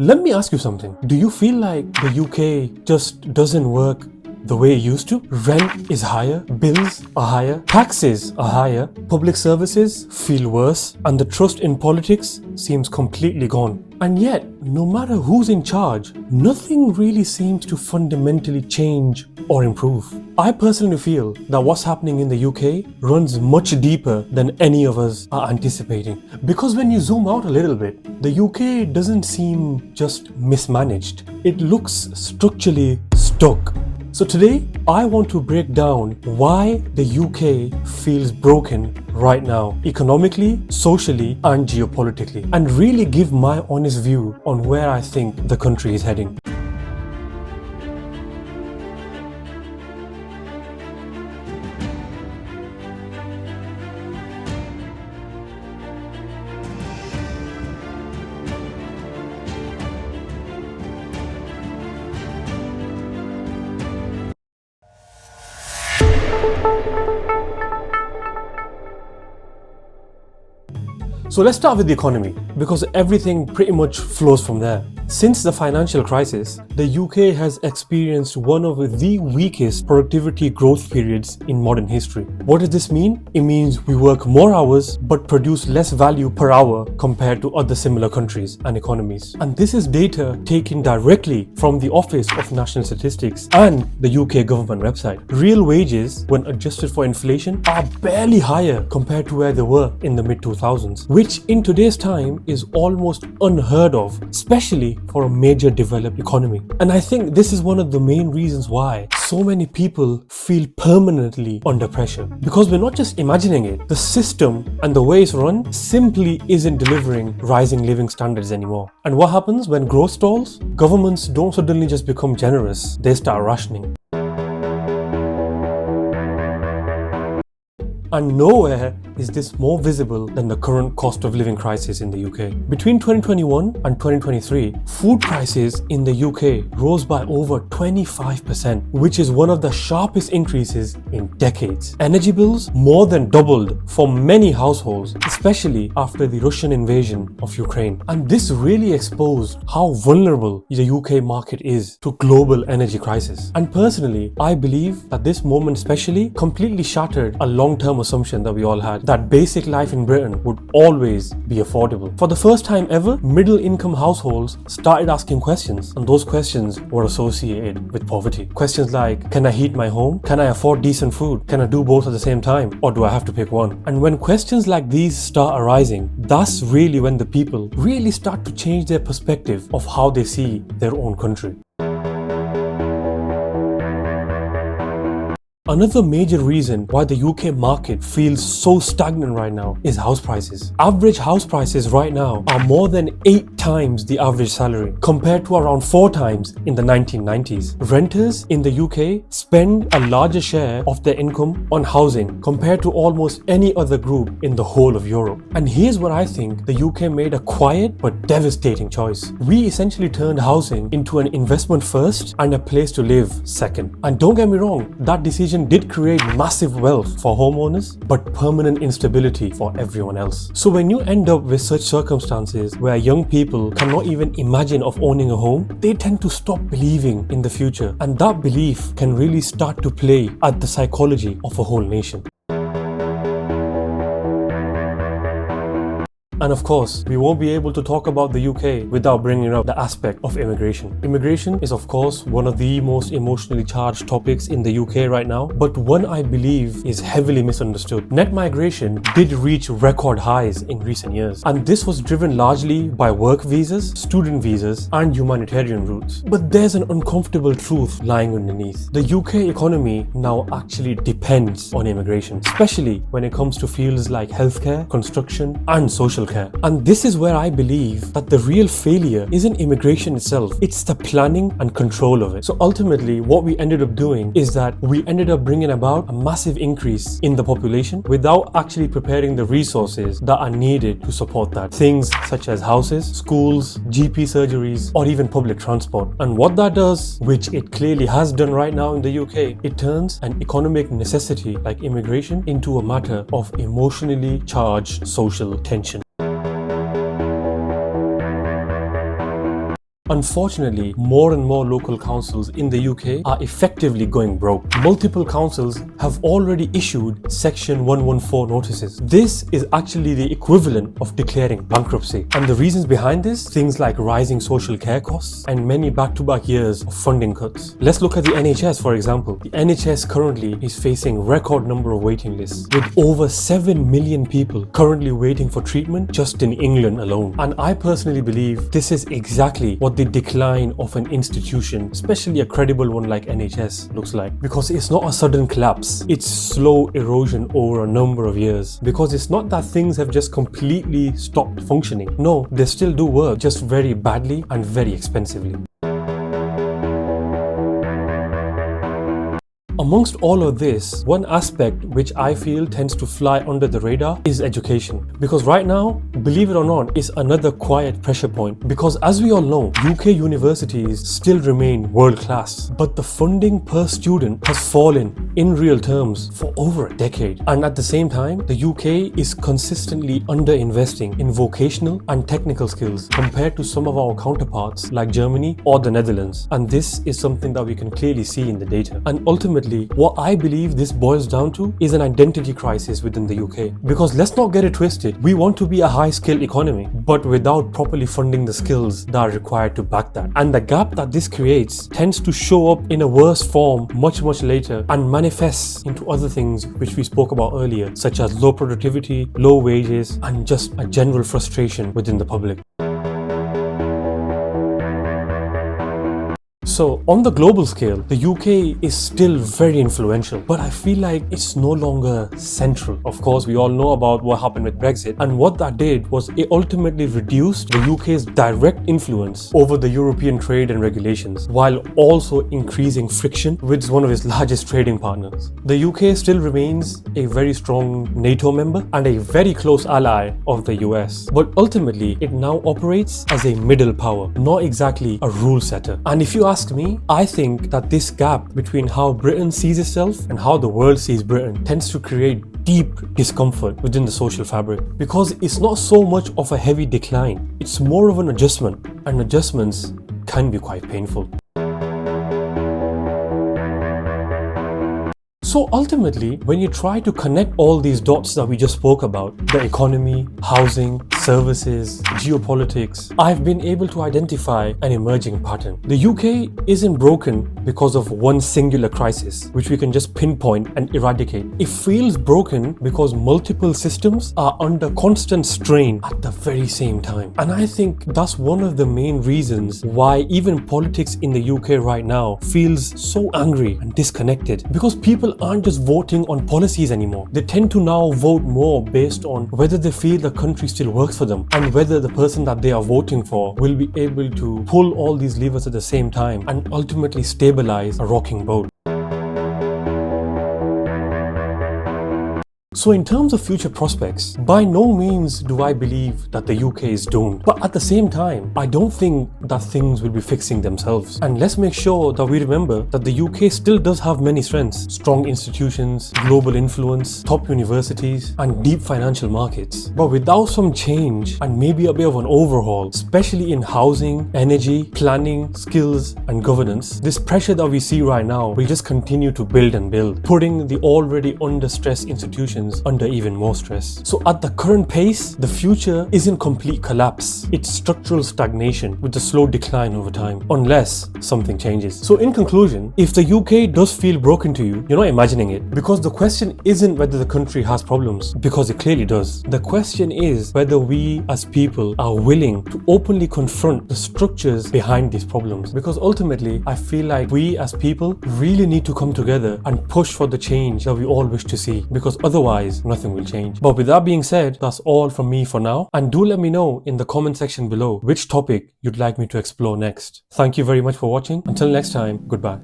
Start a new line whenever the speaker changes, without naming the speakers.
Let me ask you something. Do you feel like the UK just doesn't work the way it used to? Rent is higher, bills are higher, taxes are higher, public services feel worse, and the trust in politics seems completely gone. And yet, no matter who's in charge, nothing really seems to fundamentally change or improve. I personally feel that what's happening in the UK runs much deeper than any of us are anticipating. Because when you zoom out a little bit, the UK doesn't seem just mismanaged. It looks structurally stuck. So today, I want to break down why the UK feels broken right now, economically, socially, and geopolitically, and really give my honest view on where I think the country is heading. So let's start with the economy, because everything pretty much flows from there. Since the financial crisis, the UK has experienced one of the weakest productivity growth periods in modern history. What does this mean? It means we work more hours but produce less value per hour compared to other similar countries and economies. And this is data taken directly from the Office of National Statistics and the UK government website. Real wages, when adjusted for inflation, are barely higher compared to where they were in the mid-2000s, which in today's time is almost unheard of, especially for a major developed economy. And I think this is one of the main reasons why so many people feel permanently under pressure. Because we're not just imagining it, the system and the way it's run simply isn't delivering rising living standards anymore. And what happens when growth stalls? Governments don't suddenly just become generous, they start rationing. And nowhere is this more visible than the current cost of living crisis in the UK. Between 2021 and 2023, food prices in the UK rose by over 25%, which is one of the sharpest increases in decades. Energy bills more than doubled for many households, especially after the Russian invasion of Ukraine. And this really exposed how vulnerable the UK market is to global energy crisis. And personally, I believe that this moment especially completely shattered a long-term assumption that we all had, that basic life in Britain would always be affordable. For the first time ever, middle-income households started asking questions, and those questions were associated with poverty. Questions like, can I heat my home? Can I afford decent food? Can I do both at the same time? Or do I have to pick one? And when questions like these start arising, that's really when the people really start to change their perspective of how they see their own country. Another major reason why the UK market feels so stagnant right now is house prices. Average house prices right now are more than 8 times the average salary, compared to around 4 times in the 1990s. Renters in the UK spend a larger share of their income on housing compared to almost any other group in the whole of Europe. And here's where I think the UK made a quiet but devastating choice. We essentially turned housing into an investment first and a place to live second. And don't get me wrong, that decision did create massive wealth for homeowners, but permanent instability for everyone else. So when you end up with such circumstances where young people cannot even imagine of owning a home, they tend to stop believing in the future. And that belief can really start to play at the psychology of a whole nation. And of course, we won't be able to talk about the UK without bringing up the aspect of immigration. Immigration is of course one of the most emotionally charged topics in the UK right now, but one I believe is heavily misunderstood. Net migration did reach record highs in recent years, and this was driven largely by work visas, student visas, and humanitarian routes. But there's an uncomfortable truth lying underneath. The UK economy now actually depends on immigration, especially when it comes to fields like healthcare, construction, and social care. And this is where I believe that the real failure isn't immigration itself, it's the planning and control of it. So ultimately, what we ended up doing is that we ended up bringing about a massive increase in the population without actually preparing the resources that are needed to support that. Things such as houses, schools, GP surgeries, or even public transport. And what that does, which it clearly has done right now in the UK, it turns an economic necessity like immigration into a matter of emotionally charged social tension. Unfortunately, more and more local councils in the UK are effectively going broke. Multiple councils have already issued Section 114 notices. This is actually the equivalent of declaring bankruptcy. And the reasons behind this, things like rising social care costs and many back-to-back years of funding cuts. Let's look at the NHS, for example. The NHS currently is facing record number of waiting lists, with over 7 million people currently waiting for treatment just in England alone. And I personally believe this is exactly what the decline of an institution, especially a credible one like NHS, looks like. Because it's not a sudden collapse, it's slow erosion over a number of years. Because it's not that things have just completely stopped functioning. No, they still do work, just very badly and very expensively. Amongst all of this, one aspect which I feel tends to fly under the radar is education. Because right now, believe it or not, is another quiet pressure point. Because as we all know, UK universities still remain world class, but the funding per student has fallen in real terms for over a decade. And at the same time, the UK is consistently underinvesting in vocational and technical skills compared to some of our counterparts like Germany or the Netherlands. And this is something that we can clearly see in the data. And ultimately, what I believe this boils down to is an identity crisis within the UK. Because let's not get it twisted, we want to be a high-skilled economy, but without properly funding the skills that are required to back that. And the gap that this creates tends to show up in a worse form much later and manifests into other things which we spoke about earlier, such as low productivity, low wages, and just a general frustration within the public. So on the global scale, the UK is still very influential, but I feel like it's no longer central. Of course, we all know about what happened with Brexit, and what that did was it ultimately reduced the UK's direct influence over the European trade and regulations, while also increasing friction with one of its largest trading partners. The UK still remains a very strong NATO member and a very close ally of the US, but ultimately it now operates as a middle power, not exactly a rule setter. And if you ask me, I think that this gap between how Britain sees itself and how the world sees Britain tends to create deep discomfort within the social fabric, because it's not so much of a heavy decline, it's more of an adjustment, and adjustments can be quite painful. So ultimately, when you try to connect all these dots that we just spoke about, the economy, housing, services, geopolitics, I've been able to identify an emerging pattern. The UK isn't broken because of one singular crisis, which we can just pinpoint and eradicate. It feels broken because multiple systems are under constant strain at the very same time. And I think that's one of the main reasons why even politics in the UK right now feels so angry and disconnected, because people aren't just voting on policies anymore. They tend to now vote more based on whether they feel the country still works for them and whether the person that they are voting for will be able to pull all these levers at the same time and ultimately stabilize a rocking boat. So in terms of future prospects, by no means do I believe that the UK is doomed. But at the same time, I don't think that things will be fixing themselves. And let's make sure that we remember that the UK still does have many strengths: strong institutions, global influence, top universities, and deep financial markets. But without some change and maybe a bit of an overhaul, especially in housing, energy, planning, skills, and governance, this pressure that we see right now will just continue to build and build, putting the already under stressed institutions under even more stress. So at the current pace, the future isn't complete collapse, it's structural stagnation with a slow decline over time, unless something changes. So in conclusion, if the UK does feel broken to you, you're not imagining it, because the question isn't whether the country has problems, because it clearly does. The question is whether we as people are willing to openly confront the structures behind these problems, because ultimately I feel like we as people really need to come together and push for the change that we all wish to see, because otherwise nothing will change. But with that being said, that's all from me for now, and do let me know in the comment section below which topic you'd like me to explore next. Thank you very much for watching. Until next time, goodbye.